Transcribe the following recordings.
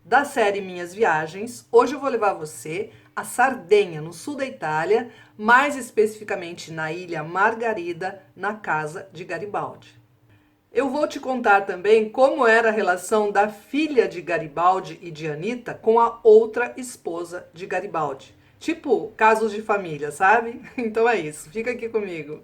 Da série Minhas Viagens, hoje eu vou levar você a Sardenha, no sul da Itália, mais especificamente na ilha Margarida, na casa de Garibaldi. Eu vou te contar também como era a relação da filha de Garibaldi e de Anitta com a outra esposa de Garibaldi. Tipo, casos de família, sabe? Então é isso, fica aqui comigo.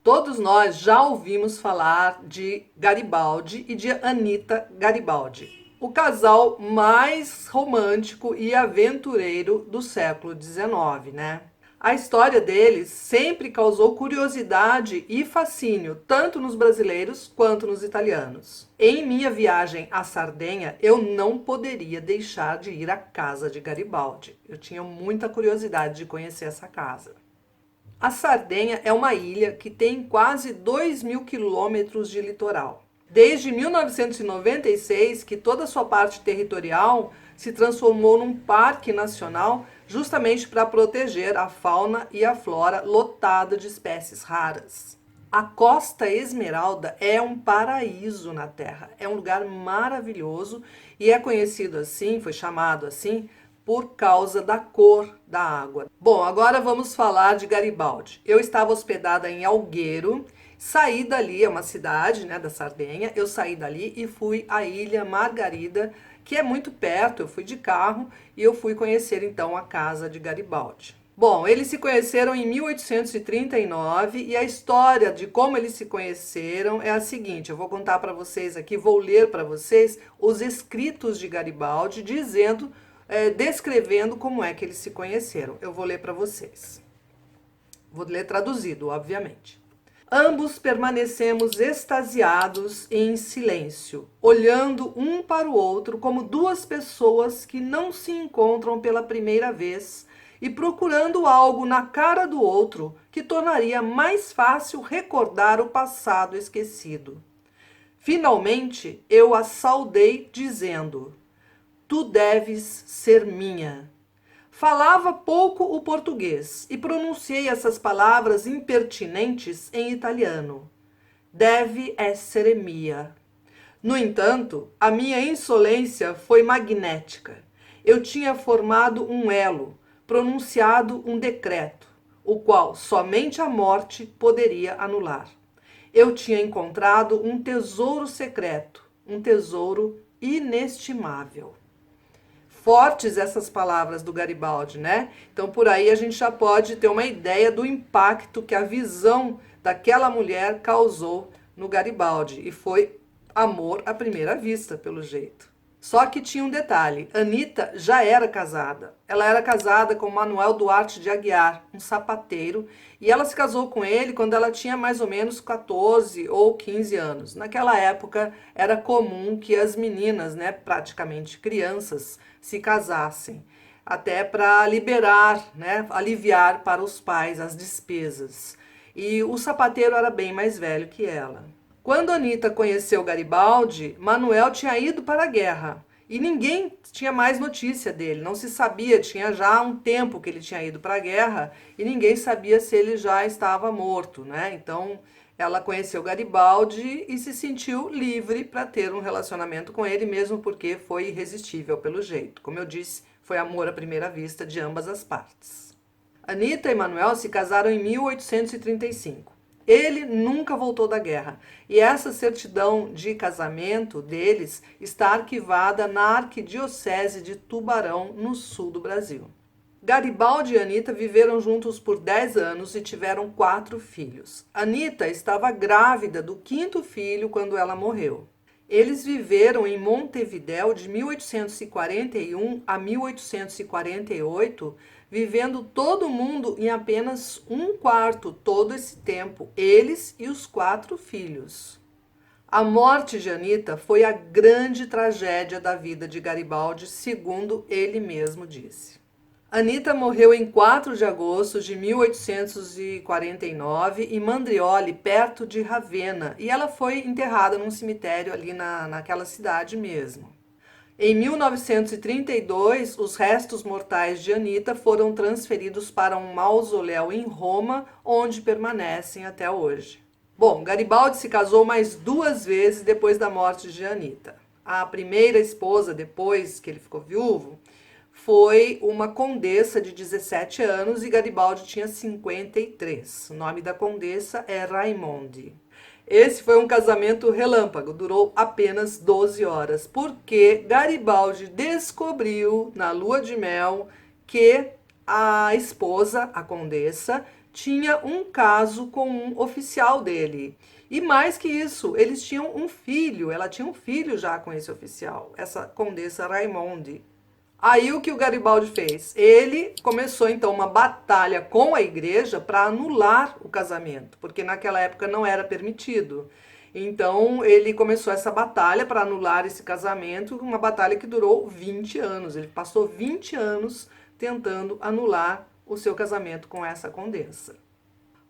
Todos nós já ouvimos falar de Garibaldi e de Anitta Garibaldi, o casal mais romântico e aventureiro do século XIX, né? A história deles sempre causou curiosidade e fascínio, tanto nos brasileiros quanto nos italianos. Em minha viagem à Sardenha, eu não poderia deixar de ir à casa de Garibaldi. Eu tinha muita curiosidade de conhecer essa casa. A Sardenha é uma ilha que tem quase 2.000 quilômetros de litoral. Desde 1996, que toda a sua parte territorial se transformou num parque nacional justamente para proteger a fauna e a flora lotada de espécies raras. A Costa Esmeralda é um paraíso na Terra, é um lugar maravilhoso e é conhecido assim, foi chamado assim, por causa da cor da água. Bom, agora vamos falar de Garibaldi. Eu estava hospedada em Alghero, saí dali, é uma cidade, né, da Sardenha, eu saí dali e fui à Ilha Margarida, que é muito perto, eu fui de carro e eu fui conhecer então a casa de Garibaldi. Bom, eles se conheceram em 1839 e a história de como eles se conheceram é a seguinte, eu vou contar para vocês aqui, vou ler para vocês os escritos de Garibaldi dizendo descrevendo como é que eles se conheceram. Eu vou ler para vocês. Vou ler traduzido, obviamente. Ambos permanecemos extasiados e em silêncio, olhando um para o outro como duas pessoas que não se encontram pela primeira vez e procurando algo na cara do outro que tornaria mais fácil recordar o passado esquecido. Finalmente, eu a saudei dizendo: tu deves ser minha. Falava pouco o português e pronunciei essas palavras impertinentes em italiano. Deve essere mia. No entanto, a minha insolência foi magnética. Eu tinha formado um elo, pronunciado um decreto, o qual somente a morte poderia anular. Eu tinha encontrado um tesouro secreto, um tesouro inestimável. Fortes essas palavras do Garibaldi, né? Então por aí a gente já pode ter uma ideia do impacto que a visão daquela mulher causou no Garibaldi. E foi amor à primeira vista, pelo jeito. Só que tinha um detalhe, Anitta já era casada. Ela era casada com Manuel Duarte de Aguiar, um sapateiro, e ela se casou com ele quando ela tinha mais ou menos 14 ou 15 anos. Naquela época era comum que as meninas, né, praticamente crianças, se casassem, até para liberar, né, aliviar para os pais as despesas. E o sapateiro era bem mais velho que ela. Quando Anitta conheceu Garibaldi, Manuel tinha ido para a guerra e ninguém tinha mais notícia dele, não se sabia, tinha já um tempo que ele tinha ido para a guerra e ninguém sabia se ele já estava morto, né? Então ela conheceu Garibaldi e se sentiu livre para ter um relacionamento com ele, mesmo porque foi irresistível pelo jeito. Como eu disse, foi amor à primeira vista de ambas as partes. Anitta e Manuel se casaram em 1835. Ele nunca voltou da guerra e essa certidão de casamento deles está arquivada na Arquidiocese de Tubarão, no sul do Brasil. Garibaldi e Anitta viveram juntos por 10 anos e tiveram 4 filhos. Anitta estava grávida do 5º filho quando ela morreu. Eles viveram em Montevidéu de 1841 a 1848, vivendo todo mundo em apenas um quarto todo esse tempo, eles e os 4 filhos. A morte de Anitta foi a grande tragédia da vida de Garibaldi, segundo ele mesmo disse. Anitta morreu em 4 de agosto de 1849 em Mandrioli, perto de Ravenna, e ela foi enterrada num cemitério ali naquela cidade mesmo. Em 1932, os restos mortais de Anitta foram transferidos para um mausoléu em Roma, onde permanecem até hoje. Bom, Garibaldi se casou mais 2 vezes depois da morte de Anitta. A primeira esposa, depois que ele ficou viúvo, foi uma condessa de 17 anos e Garibaldi tinha 53. O nome da condessa é Raimonde. Esse foi um casamento relâmpago, durou apenas 12 horas, porque Garibaldi descobriu na lua de mel que a esposa, a condessa, tinha um caso com um oficial dele. E mais que isso, eles tinham um filho, ela tinha um filho já com esse oficial, essa condessa Raimonde. Aí o que o Garibaldi fez? Ele começou então uma batalha com a igreja para anular o casamento, porque naquela época não era permitido. Então ele começou essa batalha para anular esse casamento, uma batalha que durou 20 anos. Ele passou 20 anos tentando anular o seu casamento com essa condessa.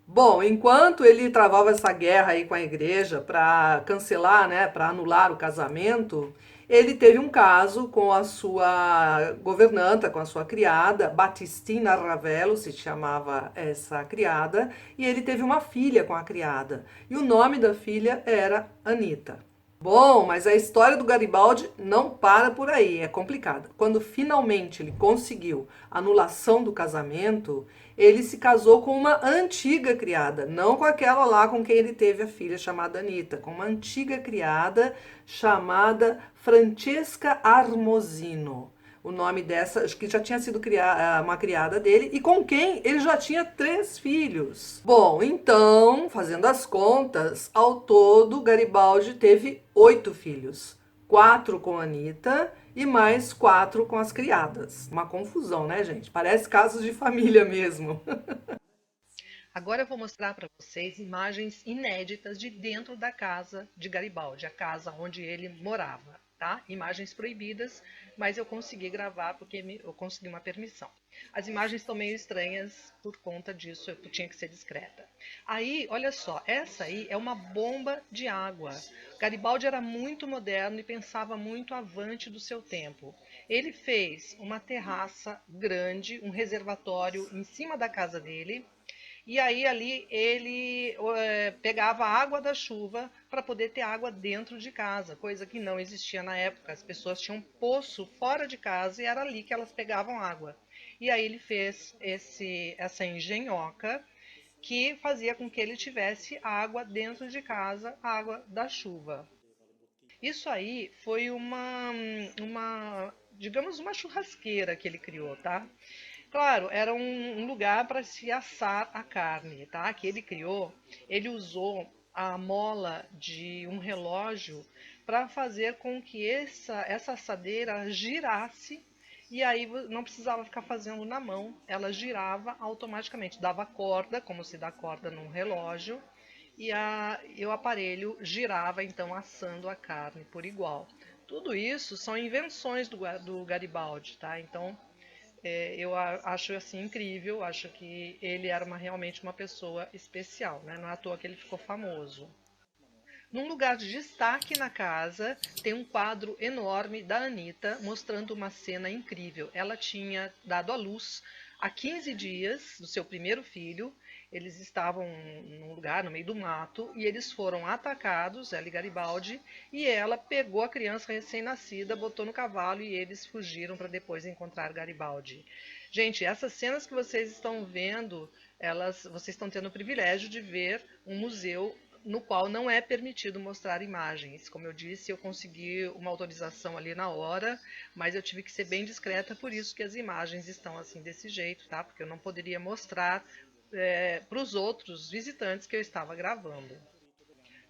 Bom, enquanto ele travava essa guerra aí com a igreja para cancelar, né, para anular o casamento, ele teve um caso com a sua governanta, com a sua criada, Batistina Ravello, se chamava essa criada, e ele teve uma filha com a criada. E o nome da filha era Anita. Bom, mas a história do Garibaldi não para por aí, é complicada. Quando finalmente ele conseguiu a anulação do casamento, ele se casou com uma antiga criada, não com aquela lá com quem ele teve a filha chamada Anita, com uma antiga criada chamada Francesca Armosino. O nome dessa, acho que já tinha sido uma criada dele, e com quem ele já tinha 3 filhos. Bom, então, fazendo as contas, ao todo, Garibaldi teve 8 filhos. 4 com a Anitta e mais 4 com as criadas. Uma confusão, né, gente? Parece casos de família mesmo. Agora eu vou mostrar para vocês imagens inéditas de dentro da casa de Garibaldi, a casa onde ele morava, tá? Imagens proibidas, mas eu consegui gravar porque eu consegui uma permissão. As imagens estão meio estranhas por conta disso, eu tinha que ser discreta. Aí, olha só, essa aí é uma bomba de água. Garibaldi era muito moderno e pensava muito avante do seu tempo. Ele fez uma terraça grande, um reservatório em cima da casa dele, e aí ali ele pegava a água da chuva para poder ter água dentro de casa, coisa que não existia na época. As pessoas tinham um poço fora de casa e era ali que elas pegavam água. E aí ele fez essa engenhoca que fazia com que ele tivesse água dentro de casa, água da chuva. Isso aí foi digamos, uma churrasqueira que ele criou, tá? Claro, era um lugar para se assar a carne, tá? Que ele criou. Ele usou a mola de um relógio para fazer com que essa assadeira girasse e aí não precisava ficar fazendo na mão, ela girava automaticamente, dava corda, como se dá corda num relógio, e o aparelho girava então assando a carne por igual. Tudo isso são invenções do Garibaldi, tá? Então eu acho assim incrível, acho que ele era realmente uma pessoa especial, né? Não é à toa que ele ficou famoso. Num lugar de destaque na casa, tem um quadro enorme da Anitta mostrando uma cena incrível. Ela tinha dado à luz há 15 dias do seu primeiro filho. Eles estavam num lugar no meio do mato e eles foram atacados, ela e Garibaldi, e ela pegou a criança recém-nascida, botou no cavalo e eles fugiram para depois encontrar Garibaldi. Gente, essas cenas que vocês estão vendo, vocês estão tendo o privilégio de ver um museu no qual não é permitido mostrar imagens. Como eu disse, eu consegui uma autorização ali na hora, mas eu tive que ser bem discreta, por isso que as imagens estão assim desse jeito, tá? Porque eu não poderia mostrar para os outros visitantes que eu estava gravando.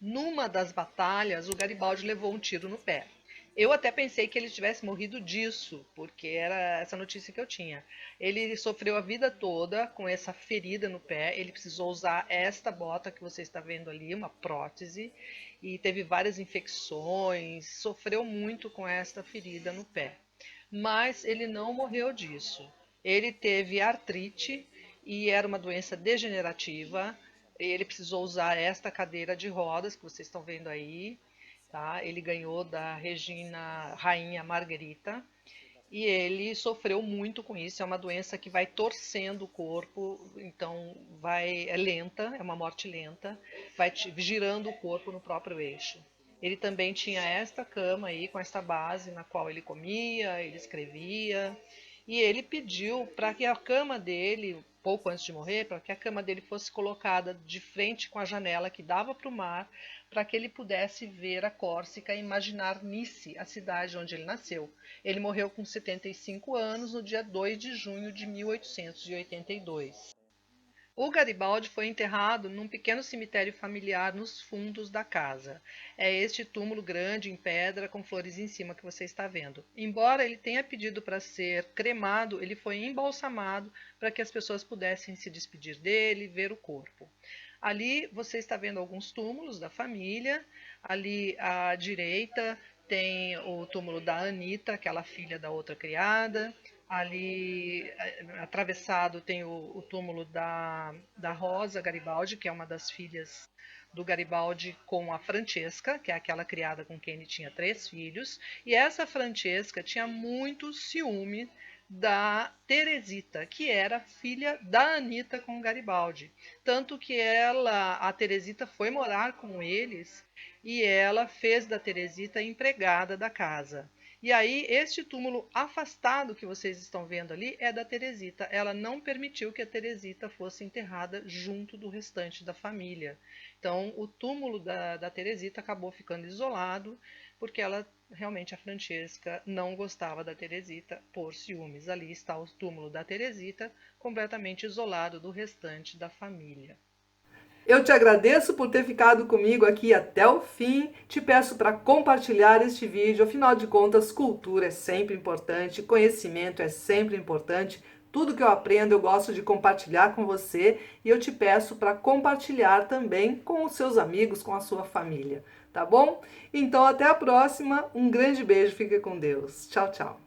Numa das batalhas, o Garibaldi levou um tiro no pé. Eu até pensei que ele tivesse morrido disso, porque era essa notícia que eu tinha. Ele sofreu a vida toda com essa ferida no pé. Ele precisou usar esta bota que você está vendo ali, uma prótese, e teve várias infecções. Sofreu muito com esta ferida no pé. Mas ele não morreu disso. Ele teve artrite e era uma doença degenerativa. Ele precisou usar esta cadeira de rodas que vocês estão vendo aí, tá? Ele ganhou da Regina Rainha Margherita e ele sofreu muito com isso. É uma doença que vai torcendo o corpo, então é lenta, é uma morte lenta, vai girando o corpo no próprio eixo. Ele também tinha esta cama aí, com esta base na qual ele comia, ele escrevia, e ele pediu para que a cama dele, pouco antes de morrer, para que a cama dele fosse colocada de frente com a janela que dava para o mar, para que ele pudesse ver a Córcega e imaginar Nice, a cidade onde ele nasceu. Ele morreu com 75 anos no dia 2 de junho de 1882. O Garibaldi foi enterrado num pequeno cemitério familiar nos fundos da casa. É este túmulo grande em pedra com flores em cima que você está vendo. Embora ele tenha pedido para ser cremado, ele foi embalsamado para que as pessoas pudessem se despedir dele e ver o corpo. Ali você está vendo alguns túmulos da família. Ali à direita tem o túmulo da Anita, aquela filha da outra criada. Ali atravessado tem o túmulo da Rosa Garibaldi, que é uma das filhas do Garibaldi, com a Francesca, que é aquela criada com quem ele tinha 3 filhos. E essa Francesca tinha muito ciúme da Teresita, que era filha da Anita com Garibaldi. Tanto que a Teresita foi morar com eles e ela fez da Teresita empregada da casa. E aí, este túmulo afastado que vocês estão vendo ali é da Teresita. Ela não permitiu que a Teresita fosse enterrada junto do restante da família. Então, o túmulo da Teresita acabou ficando isolado, porque ela realmente, a Francesca, não gostava da Teresita por ciúmes. Ali está o túmulo da Teresita, completamente isolado do restante da família. Eu te agradeço por ter ficado comigo aqui até o fim. Te peço para compartilhar este vídeo. Afinal de contas, cultura é sempre importante, conhecimento é sempre importante. Tudo que eu aprendo eu gosto de compartilhar com você e eu te peço para compartilhar também com os seus amigos, com a sua família, tá bom? Então até a próxima. Um grande beijo, fique com Deus. Tchau, tchau.